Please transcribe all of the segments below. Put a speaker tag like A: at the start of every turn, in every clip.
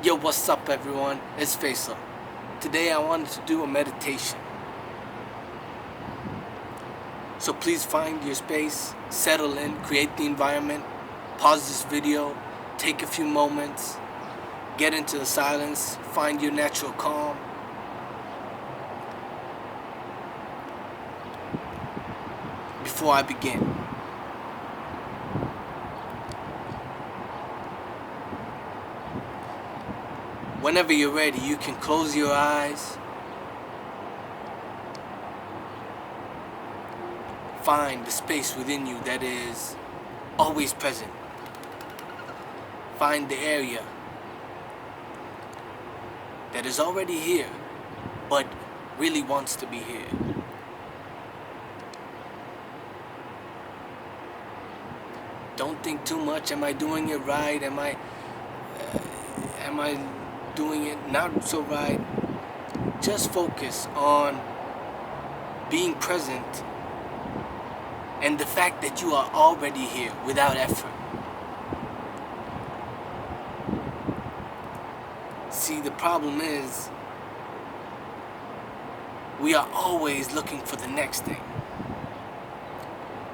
A: Yo, what's up everyone? It's Faisal. Today I wanted to do a meditation. So please find your space, settle in, create the environment, pause this video, take a few moments, get into the silence, find your natural calm. Before I begin, whenever you're ready, you can close your eyes. Find the space within you that is always present. Find the area that is already here, but really wants to be here. Don't think too much. Am I doing it right? Am I doing it not so right? Just focus on being present and the fact that you are already here without effort. See, the problem is we are always looking for the next thing.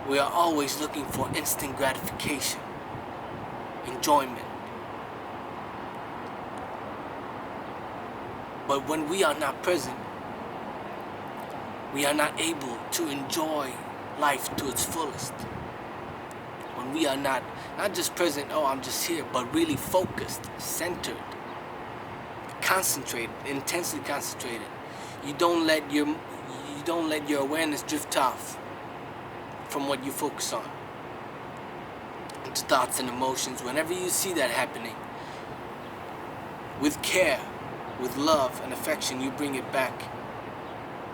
A: We are always looking for instant gratification, enjoyment. But when we are not present, we are not able to enjoy life to its fullest. When we are not just present, oh, I'm just here, but really focused, centered, concentrated, intensely concentrated. You don't let your awareness drift off from what you focus on. It's thoughts and emotions. Whenever you see that happening, with care, with love and affection, you bring it back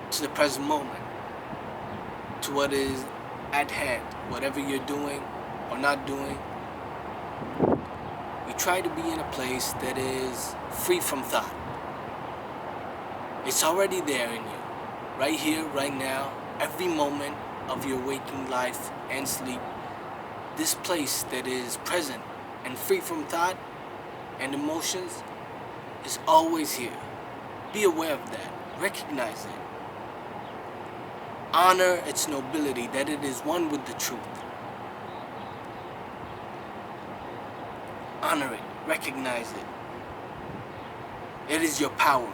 A: to the present moment, to what is at hand, whatever you're doing or not doing. You try to be in a place that is free from thought. It's already there in you, right here, right now, every moment of your waking life and sleep. This place that is present and free from thought and emotions is always here. Be aware of that. Recognize it. Honor its nobility, that it is one with the truth. Honor it. Recognize it. It is your power.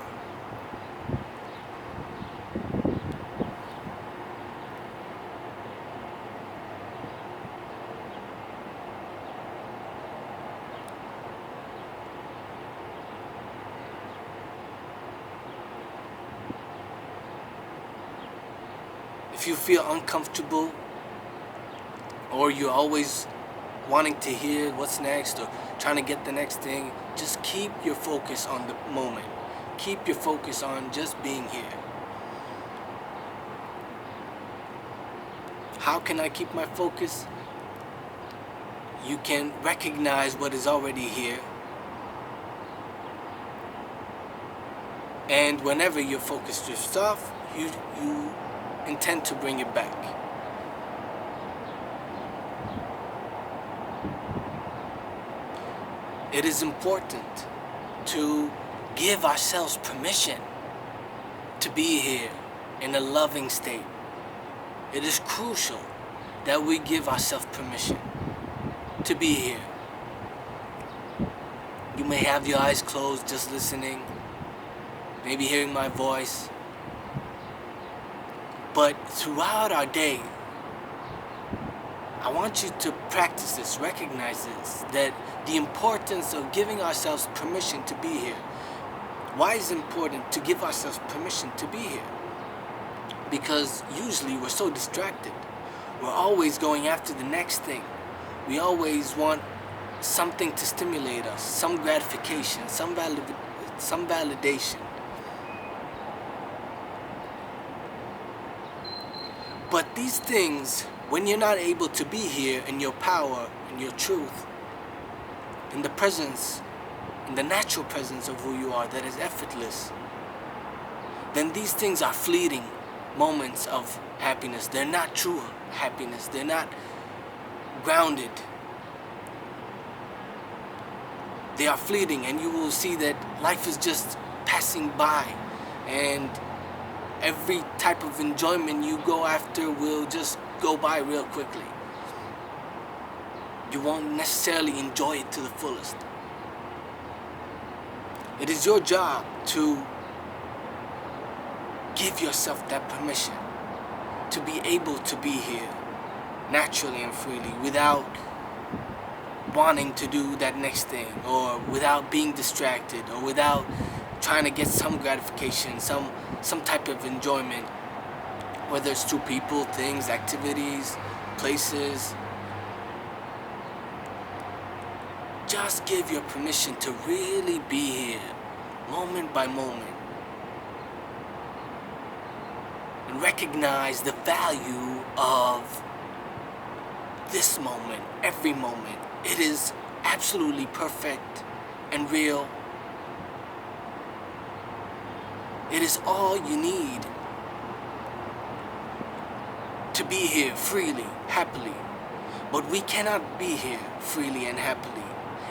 A: If you feel uncomfortable, or you're always wanting to hear what's next or trying to get the next thing, just keep your focus on the moment. Keep your focus on just being here. How can I keep my focus? You can recognize what is already here. And whenever your focus drifts off, you intend to bring it back. It is important to give ourselves permission to be here in a loving state. It is crucial that we give ourselves permission to be here. You may have your eyes closed, just listening, maybe hearing my voice. But throughout our day, I want you to practice this, recognize this, that the importance of giving ourselves permission to be here. Why is it important to give ourselves permission to be here? Because usually we're so distracted. We're always going after the next thing. We always want something to stimulate us, some gratification, some validation. But these things, when you're not able to be here in your power, in your truth, in the presence, in the natural presence of who you are that is effortless, then these things are fleeting moments of happiness. They're not true happiness. They're not grounded. They are fleeting, and you will see that life is just passing by, and every type of enjoyment you go after will just go by real quickly. You won't necessarily enjoy it to the fullest. It is your job to give yourself that permission to be able to be here naturally and freely without wanting to do that next thing, or without being distracted, or without trying to get some gratification, some type of enjoyment, whether it's through people, things, activities, places. Just give your permission to really be here, moment by moment, and recognize the value of this moment, every moment. It is absolutely perfect and real. It is all you need to be here freely, happily. But we cannot be here freely and happily,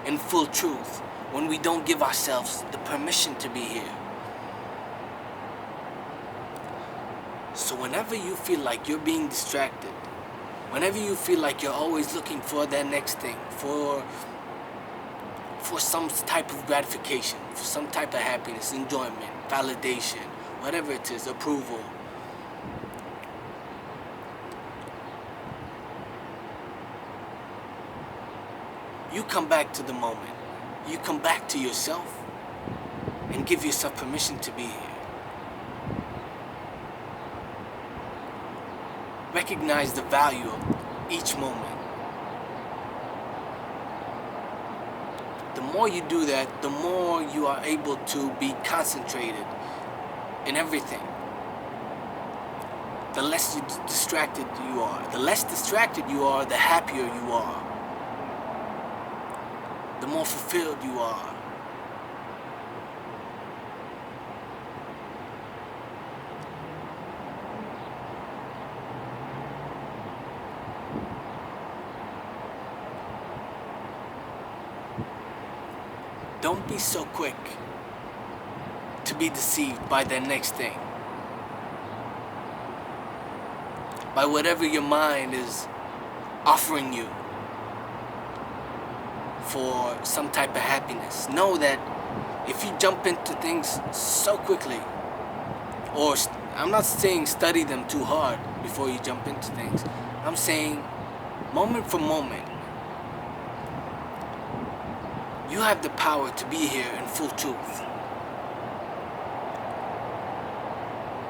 A: in full truth, when we don't give ourselves the permission to be here. So whenever you feel like you're being distracted, whenever you feel like you're always looking for that next thing, for some type of gratification, for some type of happiness, enjoyment, validation, whatever it is, approval, you come back to the moment. You come back to yourself and give yourself permission to be here. Recognize the value of each moment. The more you do that, the more you are able to be concentrated in everything. The less distracted you are. The less distracted you are, the happier you are. The more fulfilled you are. Don't be so quick to be deceived by that next thing, by whatever your mind is offering you for some type of happiness. Know that if you jump into things so quickly, or I'm not saying study them too hard before you jump into things, I'm saying moment for moment, you have the power to be here in full truth.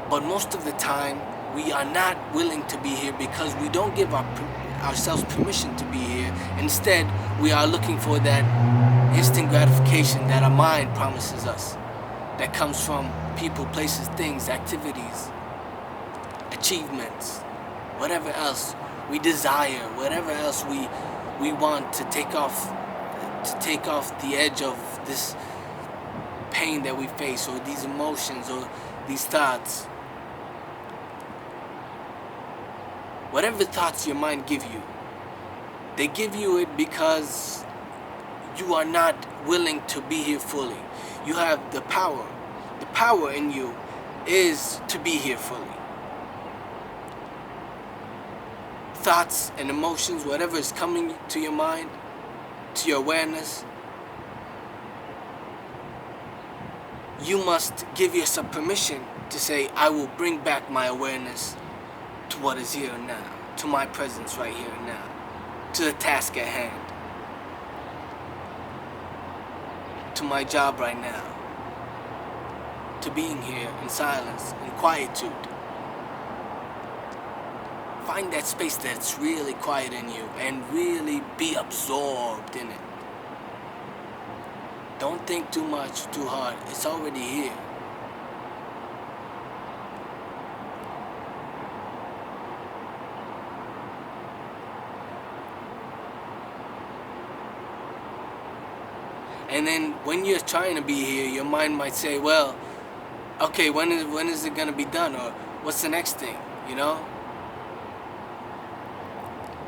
A: But most of the time, we are not willing to be here because we don't give ourselves permission to be here. Instead, we are looking for that instant gratification that our mind promises us, that comes from people, places, things, activities, achievements, whatever else we desire, whatever else we want to take off the edge of this pain that we face, or these emotions, or these thoughts. Whatever thoughts your mind give you, they give you it because you are not willing to be here fully. You have the power. The power in you is to be here fully. Thoughts and emotions, whatever is coming to your mind, to your awareness, you must give yourself permission to say, I will bring back my awareness to what is here and now, to my presence right here and now, to the task at hand, to my job right now, to being here in silence, in quietude. Find that space that's really quiet in you and really be absorbed in it. Don't think too much, too hard. It's already here. And then when you're trying to be here, your mind might say, well, okay, when is it gonna be done? Or what's the next thing, you know?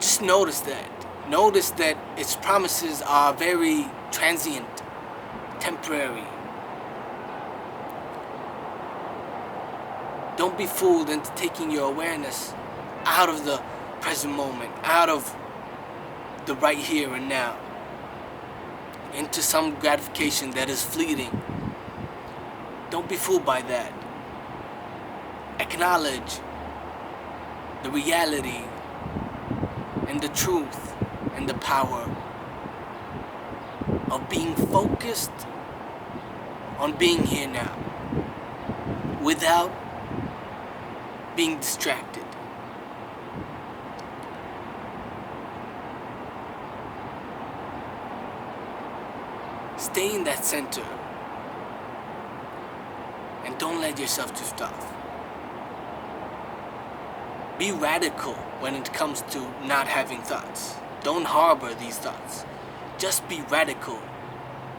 A: Just notice that. Notice that its promises are very transient. temporary. Don't be fooled into taking your awareness out of the present moment, out of the right here and now, into some gratification that is fleeting. Don't be fooled by that. Acknowledge the reality and the truth and the power of being focused on being here now without being distracted. Stay in that center and don't let yourself drift off. Be radical when it comes to not having thoughts. Don't harbor these thoughts. Just be radical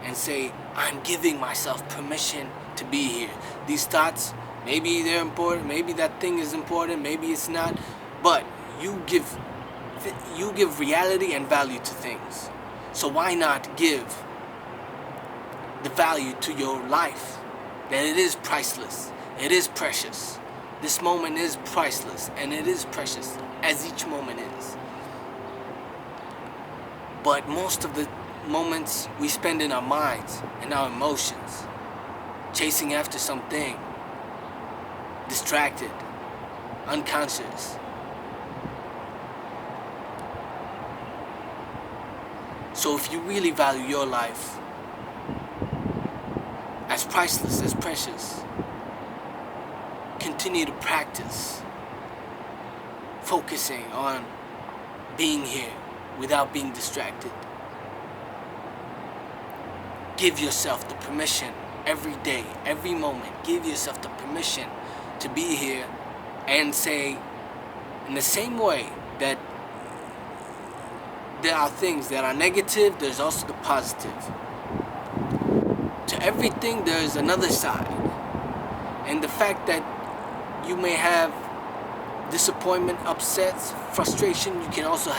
A: and say, I'm giving myself permission to be here. These thoughts, maybe they're important, maybe that thing is important, maybe it's not, but you give reality and value to things. So why not give the value to your life, that it is priceless, it is precious. This moment is priceless and it is precious, as each moment is. But most of the moments we spend in our minds and our emotions, chasing after something, distracted, unconscious. So if you really value your life as priceless, as precious, continue to practice focusing on being here without being distracted. Give yourself the permission every day, every moment. Give yourself the permission to be here and say, in the same way that there are things that are negative, there's also the positive. To everything, there's another side. And the fact that you may have disappointment, upsets, frustration, you can also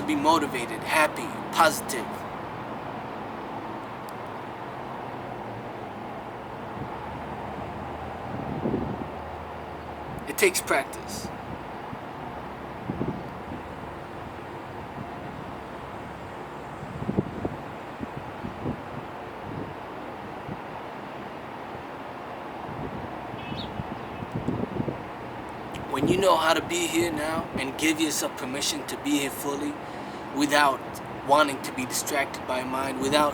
A: be motivated, happy, positive. It takes practice. When you know how to be here now and give yourself permission to be here fully without wanting to be distracted by mind, without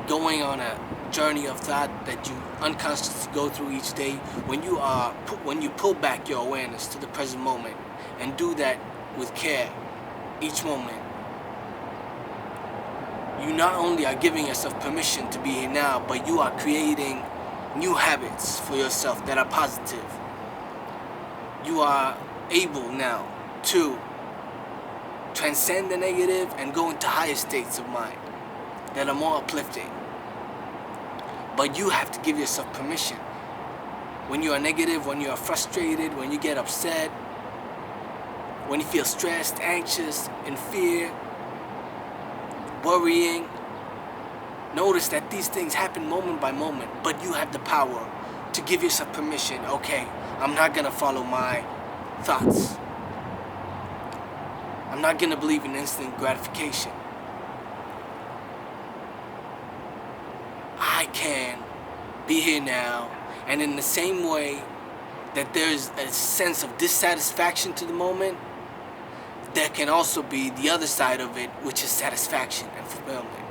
A: going on a journey of thought that you unconsciously go through each day, when you pull back your awareness to the present moment and do that with care each moment, you not only are giving yourself permission to be here now, but you are creating new habits for yourself that are positive. You are able now to transcend the negative and go into higher states of mind that are more uplifting. But you have to give yourself permission. When you are negative, when you are frustrated, when you get upset, when you feel stressed, anxious, in fear, worrying, notice that these things happen moment by moment, but you have the power to give yourself permission. Okay, I'm not gonna follow my thoughts. I'm not gonna believe in instant gratification. I can be here now, and in the same way that there's a sense of dissatisfaction to the moment, there can also be the other side of it, which is satisfaction and fulfillment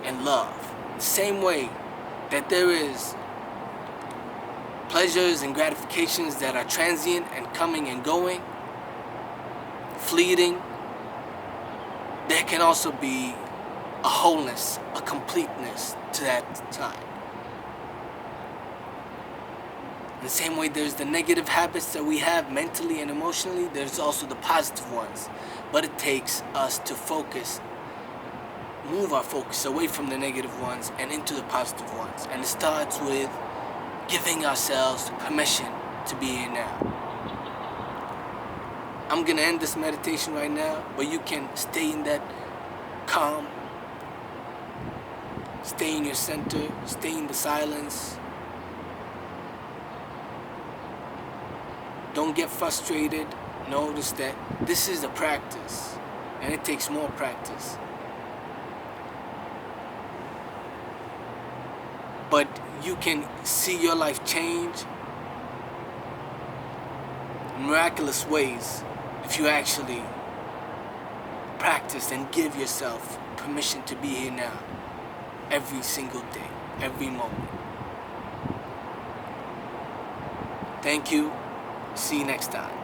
A: and love. The same way that there is pleasures and gratifications that are transient and coming and going, fleeting, there can also be a wholeness, a completeness to that time. In the same way there's the negative habits that we have mentally and emotionally, there's also the positive ones. But it takes us to focus, move our focus away from the negative ones and into the positive ones. And it starts with giving ourselves permission to be here now. I'm gonna end this meditation right now, but you can stay in that calm Stay in your center, stay in the silence. Don't get frustrated. Notice that this is a practice, and it takes more practice. But you can see your life change in miraculous ways if you actually practice and give yourself permission to be here now, every single day, every moment. Thank you. See you next time.